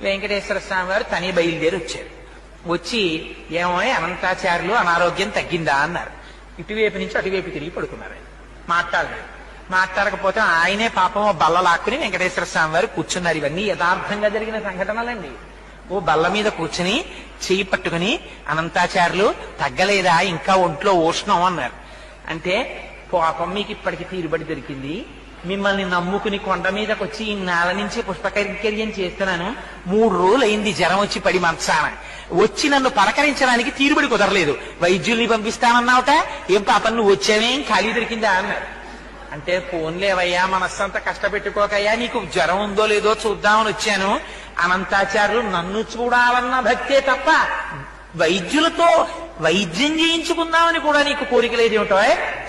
వెంకటేశ్వర స్వామి వారు తని బయలుదేరి వచ్చారు. వచ్చి ఏమో అనంతాచార్యులు అనారోగ్యం తగ్గిందా అన్నారు. ఇటువైపు నుంచి అటువైపు తిరిగి పడుకున్నారు. ఆయన మాట్లాడలేదు. మాట్లాడకపోతే ఆయనే పాపం బల్ల లాక్కుని వెంకటేశ్వర స్వామి వారు కూర్చున్నారు. ఇవన్నీ యథార్థంగా జరిగిన సంఘటనలండి. ఓ బల్ల మీద కూర్చుని చెయ్యి పట్టుకుని అనంతాచార్యులు తగ్గలేదా, ఇంకా ఒంట్లో ఉష్ణం అన్నారు. అంటే పాపం మీకు ఇప్పటికి తీరుబడి దొరికింది, మిమ్మల్ని నమ్ముకుని కొండ మీదకి వచ్చి ఈ నేల నుంచి పుష్పకైంకర్యం చేస్తున్నాను, 3 రోజులు అయింది జ్వరం వచ్చి పడి మంచాన వచ్చి నన్ను పలకరించడానికి తీరుబడి కుదరలేదు, వైద్యుల్ని పంపిస్తానన్నావుట, ఏం పాపం నువ్వు వచ్చావేం ఖాళీ దొరికిందా అన్నారు. అంటే ఫోన్లేవయ్యా, మనస్సంతా కష్టపెట్టుకోకయ్యా, నీకు జ్వరం ఉందో లేదో చూద్దామని వచ్చాను. అనంతాచార్యులు నన్ను చూడాలన్న భక్తే తప్ప వైద్యులతో వైద్యం చేయించుకుందామని కూడా నీకు కోరిక లేదేమిటో,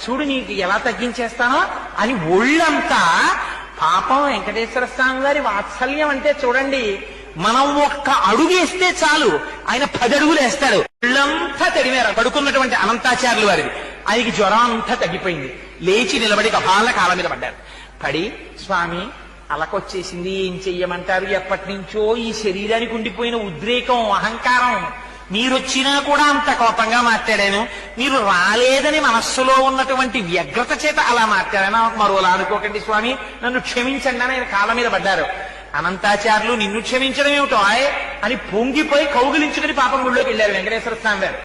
చూడు నీకు ఎలా తగ్గించేస్తానో అని ఒళ్ళంతా. పాపం వెంకటేశ్వర స్వామి వారి వాత్సల్యం అంటే చూడండి, మనం ఒక్క అడుగేస్తే చాలు ఆయన 10 అడుగులు వేస్తాడు. ఒళ్ళంతా తడిమేర పడుకున్నటువంటి అనంతాచార్యులు వారిది. ఆయనకి జ్వరం అంతా తగ్గిపోయింది. లేచి నిలబడి కపాల కాళ్ళ మీద పడ్డారు. పడి స్వామి అలకొచ్చేసింది, ఏం చెయ్యమంటారు, ఎప్పటి నుంచో ఈ శరీరానికి ఉండిపోయిన ఉద్రేకం, అహంకారం, మీరొచ్చినా కూడా అంత కోపంగా మాట్లాడాను, మీరు రాలేదని మనస్సులో ఉన్నటువంటి వ్యగ్రత చేత అలా మాట్లాడాను, మరోలా అనుకోకండి స్వామి, నన్ను క్షమించండి అని ఆయన కాళ్ళ మీద పడ్డారు. అనంతాచార్యులు నిన్ను క్షమించడం ఏమిటో అని పొంగిపోయి కౌగిలించుకుని పాపం గుళ్ళోకి వెళ్ళారు వెంకటేశ్వర స్వామి వారు.